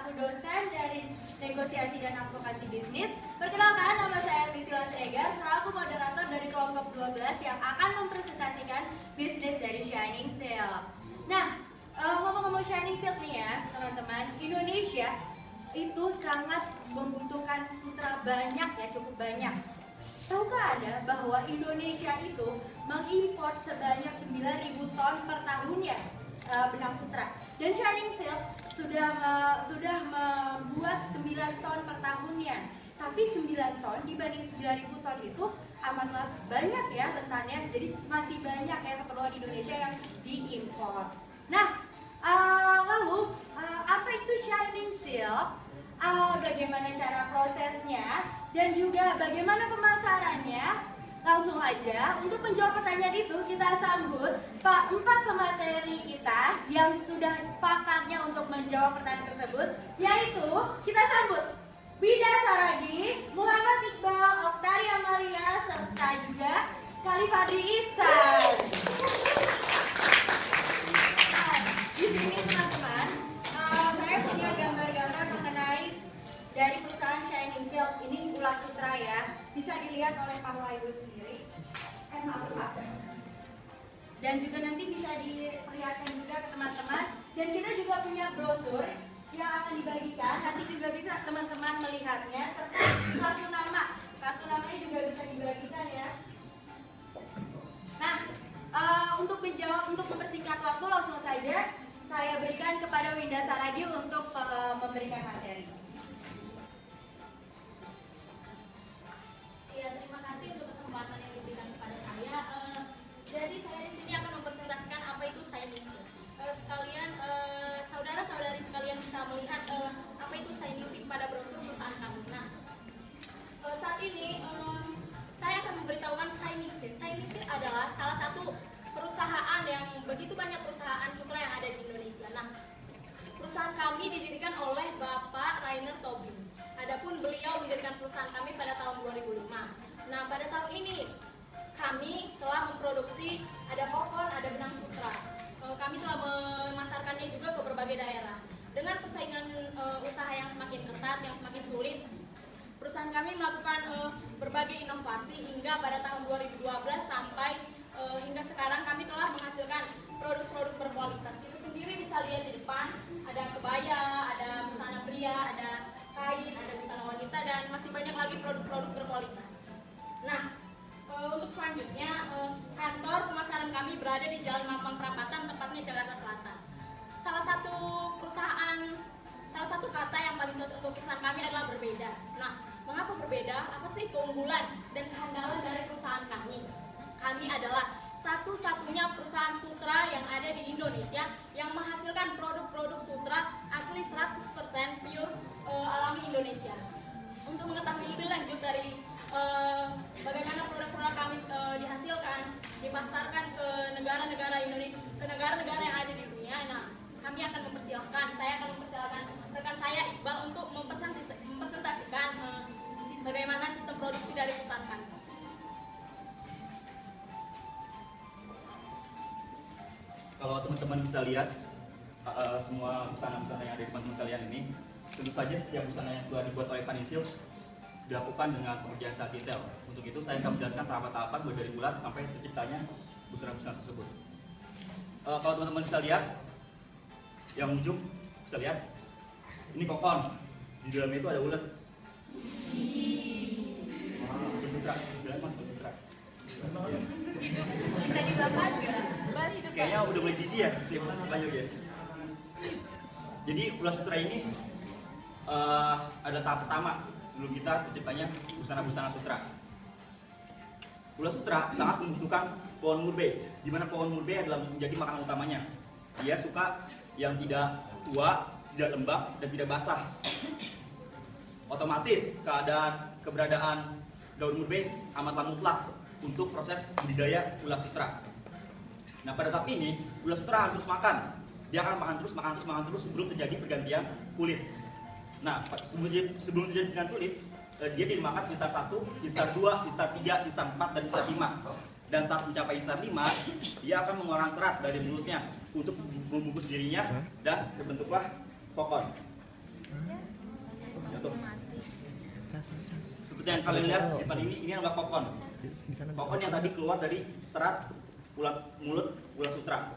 selaku dosen dari negosiasi dan advokasi bisnis. Perkenalkan, nama saya Priscilla Siregar selaku moderator dari kelompok 12 yang akan mempresentasikan bisnis dari Shining Silk. Nah, ngomong-ngomong Shining Silk nih ya teman-teman, Indonesia itu sangat membutuhkan sutra banyak ya, cukup banyak. Tahukah Anda bahwa Indonesia itu mengimpor sebanyak 9.000 ton per tahunnya benang sutra, dan Shining Silk sudah membuat 9 ton per tahunnya. Tapi 9 ton dibanding 9.000 ton itu amatlah banyak ya rentannya, jadi masih banyak ya keperluan Indonesia yang diimpor. Nah, lalu apa itu Shining Silk? Bagaimana cara prosesnya dan juga bagaimana pemasarannya? Langsung aja, untuk menjawab pertanyaan itu kita sambut empat pemateri kita yang sudah pakatnya untuk menjawab pertanyaan tersebut, yaitu kita sambut Bida Saragi, Muhammad Iqbal, Oktaria Maria, serta juga Kali Fadri Ihsan. Di sini teman-teman, saya punya gambar-gambar mengenai dari perusahaan Shining Silk. Ini ulat sutra ya, bisa dilihat oleh Pak Wahyu sendiri. Maaf. Dan juga nanti bisa diperlihatkan juga ke teman-teman. Dan kita juga punya brosur yang akan dibagikan. Nanti juga bisa teman-teman melihatnya. Serta kartu nama. Kartu namanya juga bisa dibagikan ya. Nah, untuk mempersingkat waktu, langsung saja saya berikan kepada Winda Saragi untuk memberikan materi. Ya, terima kasih untuk kesempatan yang diberikan kepada saya. Jadi saya di sini akan mempresentasikan apa itu Shining Silk. Sekalian saudara-saudari sekalian bisa melihat apa itu Shining Silk pada brosur perusahaan kami. Nah, saat ini saya akan memberitahukan Shining Silk. Shining Silk adalah salah satu perusahaan yang begitu banyak perusahaan sutra yang ada di Indonesia. Nah, perusahaan kami didirikan oleh Bapak Rainer Tobin. Adapun beliau mendirikan perusahaan kami pada tahun 2005. Nah, pada tahun ini kami telah memproduksi ada kokon, ada benang sutra. Kami telah memasarkannya juga ke berbagai daerah. Dengan persaingan usaha yang semakin ketat, yang semakin sulit, perusahaan kami melakukan berbagai inovasi hingga pada tahun 2012 sampai hingga sekarang kami telah menghasilkan produk-produk berkualitas. Itu sendiri bisa lihat di depan, ada kebaya, ada busana pria, ada kain, ada busana wanita, dan masih banyak lagi produk-produk berkualitas. Nah, untuk selanjutnya, kantor pemasaran kami berada di Jalan Mampang Perapatan, tepatnya Jakarta Selatan. Salah satu kata yang paling cocok untuk perusahaan kami adalah berbeda. Nah, mengapa berbeda? Apa sih keunggulan dan kehandalan dari perusahaan kami? Kami adalah satu-satunya perusahaan sutra yang ada di Indonesia yang menghasilkan produk-produk sutra asli 100% pure alami Indonesia. Untuk mengetahui lebih lanjut dari bagaimana produk-produk kami dihasilkan, dipasarkan ke negara-negara Indonesia, ke negara-negara yang ada di dunia. Nah, saya akan mempersilahkan rekan saya Iqbal untuk mempresentasikan bagaimana sistem produksi dari perusahaan kami. Kalau teman-teman bisa lihat semua busana-busana yang ada di teman-teman kalian ini, tentu saja setiap busana yang telah dibuat oleh Shining Silk dilakukan dengan pengerjaan sangat detail. Untuk itu saya akan menjelaskan tahapan-tahapan mulai dari bulat sampai terciptanya busana-busana tersebut. Kalau teman-teman bisa lihat, yang ujung bisa lihat, ini kokon, di dalamnya itu ada ulet. Bersutra, misalnya mas bersutra. Bisa dibahas nggak? Kayaknya udah mulai jijik ya, lanjut ya. Jadi ulat sutra ini ada tahap pertama sebelum kita terciptanya busana-busana sutra. Ulat sutra sangat membutuhkan pohon murbe, di mana pohon murbe adalah menjadi makanan utamanya. Dia suka yang tidak tua, tidak lembab, dan tidak basah. Otomatis keberadaan daun murbe amatlah mutlak untuk proses budidaya ulat sutra. Nah, pada tahap ini ulat sutra harus makan. Dia akan makan terus sebelum terjadi pergantian kulit. Nah, sebelum terjadi pergantian kulit, dia dimakan di start 1, di start 2, di start 3, di start 4, dan di start 5. Dan saat mencapai start 5, dia akan mengeluarkan serat dari mulutnya untuk membungkus dirinya dan terbentuklah kokon. Jatuh. Seperti yang kalian lihat di depan ini adalah kokon. Kokon yang tadi keluar dari serat mulut ulat sutra.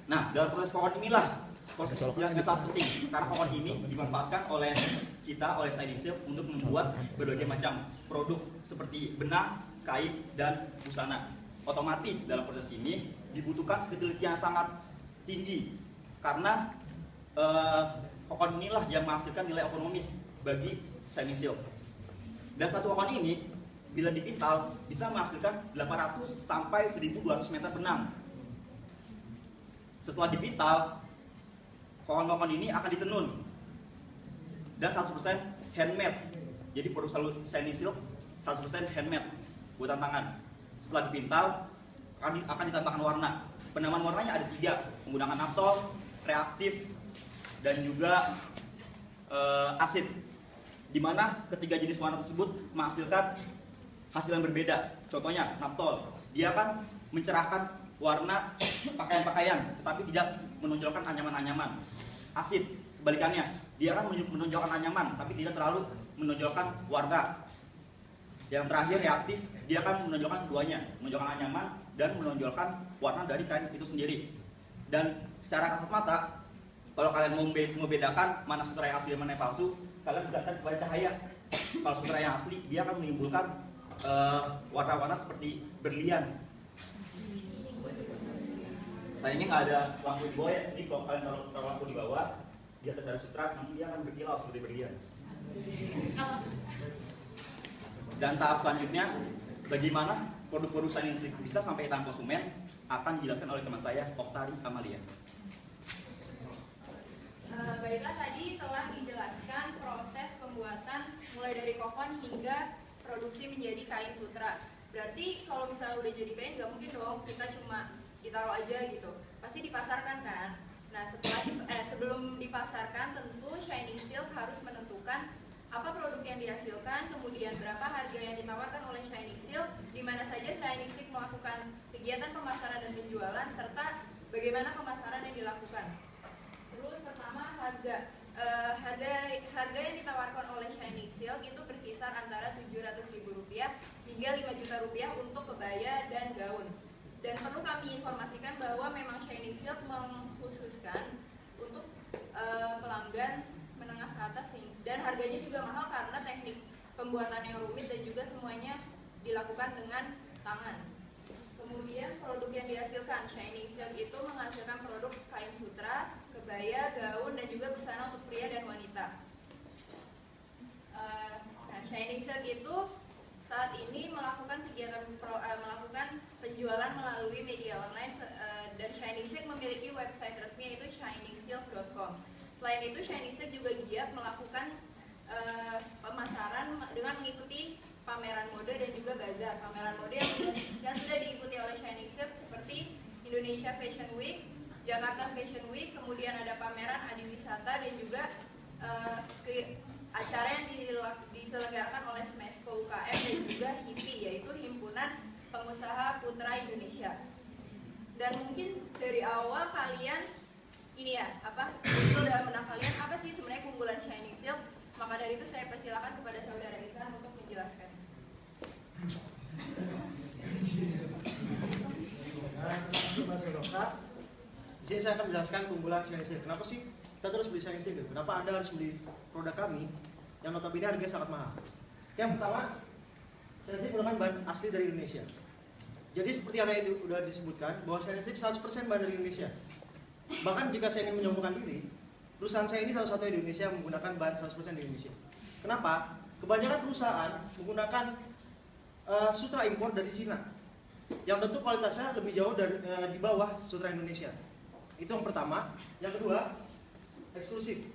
Nah, dalam proses kokon inilah proses yang sangat penting, karena kokon ini dimanfaatkan oleh kita, oleh Shining Silk untuk membuat berbagai macam produk seperti benang, kain, dan busana. Otomatis dalam proses ini dibutuhkan ketelitian sangat tinggi karena kokon inilah yang menghasilkan nilai ekonomis bagi Shining Silk. Dan satu kokon ini bila dipintal bisa menghasilkan 800 sampai 1200 meter benang. Setelah dipintal, kokon-kokon ini akan ditenun dan 100% handmade. Jadi produk Shining Silk 100% handmade, buatan tangan. Setelah dipintal akan ditambahkan warna. Penamaan warnanya ada 3, menggunakan naphtol, reaktif, dan juga asid. Di mana ketiga jenis warna tersebut menghasilkan hasil yang berbeda. Contohnya naphtol, dia akan mencerahkan warna pakaian-pakaian, tetapi tidak menonjolkan anyaman-anyaman. Asid, kebalikannya, dia akan menonjolkan anyaman, tapi tidak terlalu menonjolkan warna. Yang terakhir reaktif, dia akan menonjolkan keduanya, menonjolkan anyaman dan menonjolkan warna dari kain itu sendiri. Dan secara kasat mata, kalau kalian mau membedakan mana sutra yang asli dan mana yang palsu, kalian lihatkan kepada cahaya. Kalau sutra yang asli, dia akan menimbulkan warna-warna seperti berlian. Sayangnya nggak ada lampu di bawah ya. Jadi kalau kalian taruh lampu di bawah, di atas dari sutra, nanti dia akan berkilau seperti berlian. Dan tahap selanjutnya, bagaimana produk-produk Shining Silk bisa sampai tangan konsumen, akan dijelaskan oleh teman saya, Oktari Amalia. Baiklah, tadi telah dijelaskan proses pembuatan mulai dari kokon hingga produksi menjadi kain sutra. Berarti kalau misalnya udah jadi kain, nggak mungkin dong kita cuma ditaruh aja gitu, pasti dipasarkan kan. Nah, sebelum dipasarkan tentu Shining Silk harus menentukan apa produk yang dihasilkan, kemudian berapa harga yang ditawarkan oleh Shining Silk, di mana saja Shining Silk melakukan kegiatan pemasaran dan penjualan, serta bagaimana pemasaran yang dilakukan. Terus pertama harga yang ditawarkan oleh Shining Silk itu berkisar antara Rp700.000 hingga Rp5 juta untuk kebaya dan gaun. Dan perlu kami informasikan bahwa memang Shining Silk mengkhususkan untuk pelanggan menengah ke atas, dan harganya juga mahal karena teknik pembuatan yang rumit dan juga semuanya dilakukan dengan tangan. Kemudian produk yang dihasilkan, Shining Silk itu menghasilkan produk kain sutra, kebaya, gaun, dan juga busana untuk pria dan wanita. Nah, Shining Silk itu saat ini melakukan melakukan penjualan melalui media online, dan Shining Silk memiliki website resmi yaitu shiningsilk.com. Selain itu, Shining Silk juga giat melakukan pemasaran dengan mengikuti pameran mode dan juga bazar. Pameran mode yang sudah diikuti oleh Shining Silk seperti Indonesia Fashion Week, Jakarta Fashion Week, kemudian ada pameran adiwisata dan juga acara yang diselenggarakan oleh Smesco UKM dan juga HIPI, yaitu Himpunan Pengusaha Putra Indonesia. Dan mungkin dari awal kalian ini ya, muncul dalam benak kalian apa sih sebenarnya keunggulan Shining Silk? Maka dari itu saya persilakan kepada saudara Isa untuk menjelaskan. Mas Dokter, di sini saya akan menjelaskan keunggulan Shining Silk. Kenapa sih kita terus beli Shining Silk? Kenapa Anda harus beli produk kami yang notabene harganya sangat mahal? Yang pertama, Shining Silk menggunakan bahan asli dari Indonesia. Jadi seperti yang tadi sudah disebutkan, bahwa Shining Silk 100% bahan dari Indonesia. Bahkan jika saya ingin menyombongkan diri, perusahaan saya ini salah satu di Indonesia yang menggunakan bahan 100% di Indonesia. Kenapa? Kebanyakan perusahaan menggunakan sutra impor dari Cina, yang tentu kualitasnya lebih jauh di bawah sutra Indonesia. Itu yang pertama. Yang kedua, eksklusif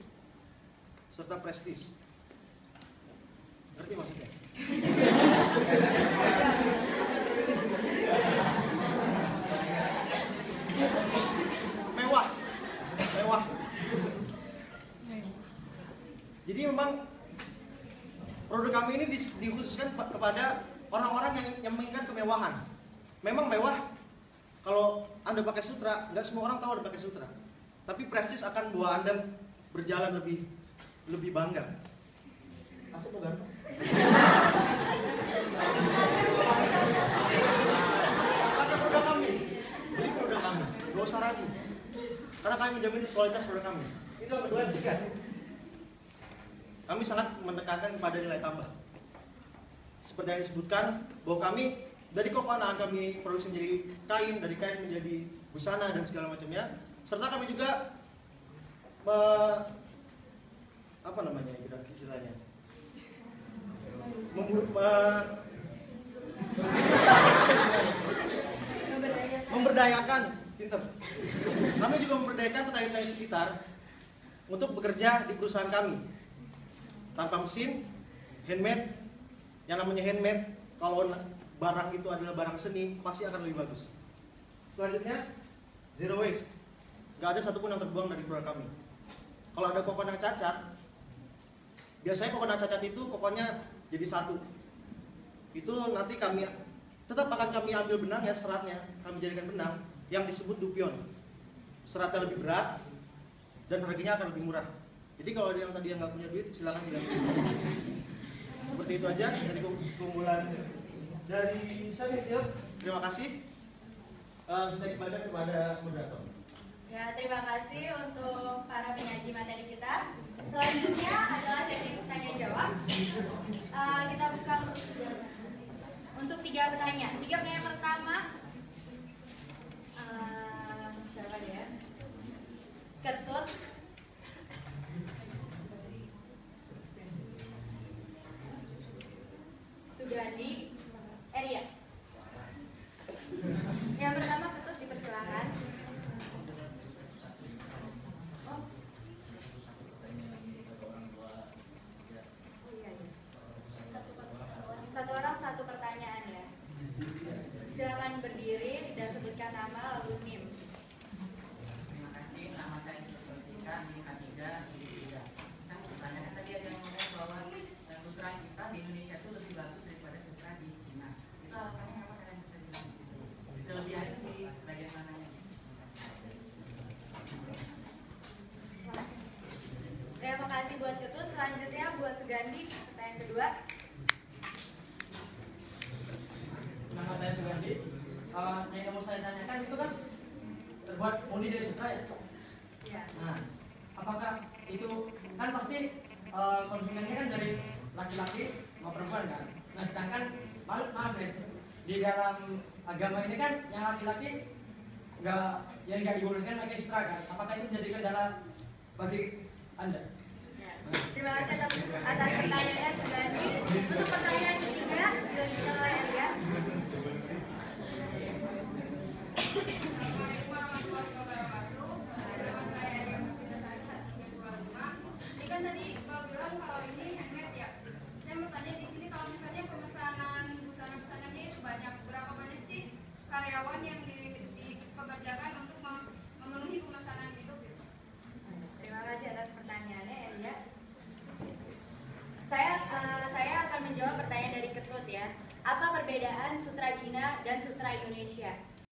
serta prestis. Ngerti maksudnya? Mewah. Jadi memang produk kami ini dikhususkan kepada orang-orang yang menginginkan kemewahan. Memang mewah. Kalau Anda pakai sutra, nggak semua orang tahu Anda pakai sutra. Tapi prestis akan membawa Anda berjalan lebih lebih bangga. Asik tuh kan? Pakai produk kami, beli produk kami, gak usah ragu. Karena kami menjamin kualitas produk kami. Itu yang kedua, yang ketiga. Kami sangat menekankan kepada nilai tambah. Seperti yang disebutkan, bahwa kami dari kokonaan kami produksi menjadi kain, dari kain menjadi busana dan segala macamnya. Serta kami juga apa namanya istilahnya? Memberdayakan, pinter. Kami juga memberdayakan petani-petani sekitar untuk bekerja di perusahaan kami tanpa mesin, handmade. Yang namanya handmade, kalau barang itu adalah barang seni, pasti akan lebih bagus. Selanjutnya, zero waste. Gak ada satupun yang terbuang dari produk kami. Kalau ada kokon yang cacat, biasanya kokon yang cacat itu kokonnya jadi satu. Itu nanti kami tetap akan kami ambil benang ya, seratnya kami jadikan benang yang disebut dupion. Seratnya lebih berat dan harganya akan lebih murah. Jadi kalau ada yang tadi yang nggak punya duit, silakan bilang. Seperti itu aja dari keunggulan dari Sharing Silk. Terima kasih. Saya kembali kepada moderator. Ya, terima kasih untuk para penyaji materi kita. Selanjutnya adalah sesi tanya jawab. Kita buka untuk 3 penanya. 3 penanya pertama, siapa dia? Ketut. Sugandi, Eria. Yang pertama Ketut, dipersilakan. Satu orang satu pertanyaan ya. Silakan berdiri dan sebutkan nama lalu NIM. Terima kasih, nama saya Bertika di K3 di Bida. Kita mau bertanya, tadi ada yang ngomong bahwa sutra kita di Indonesia itu lebih bagus daripada sutra di Cina. Itu alasannya apa kalian bisa bilang gitu? Kelebihannya di bagian mananya? Terima kasih buat Ketut. Selanjutnya buat Sugandi, pertanyaan kedua. Nama saya Sugandi. Yang mau saya tanyakan itu kan terbuat murni dari sutra ya? Ya. Nah, apakah itu kan pasti konsumennya kan dari laki-laki mau perempuan kan? Nah, sedangkan maaf nih, di dalam agama ini kan yang laki-laki nggak dibolehkan pakai sutra kan? Apakah itu menjadi kendala bagi Anda? Ya. Terima kasih atas pertanyaannya Sugandi. Untuk pertanyaan ketiga dilanjutkan oleh Eria. Assalamualaikum warahmatullahi wabarakatuh. Nama saya Eria Musbidasari, Hatsinya 25. Ini kan tadi Bapak bilang kalau ini handmade ya. Saya mau tanya di sini kalau misalnya pemesanan busana-busananya itu berapa banyak sih karyawan yang dipekerjakan untuk memenuhi pemesanan itu gitu. Terima kasih atas pertanyaannya Eria. Saya akan menjawab pertanyaan dari Ketut ya. Apa perbedaan sutra Cina dan sutra Indonesia?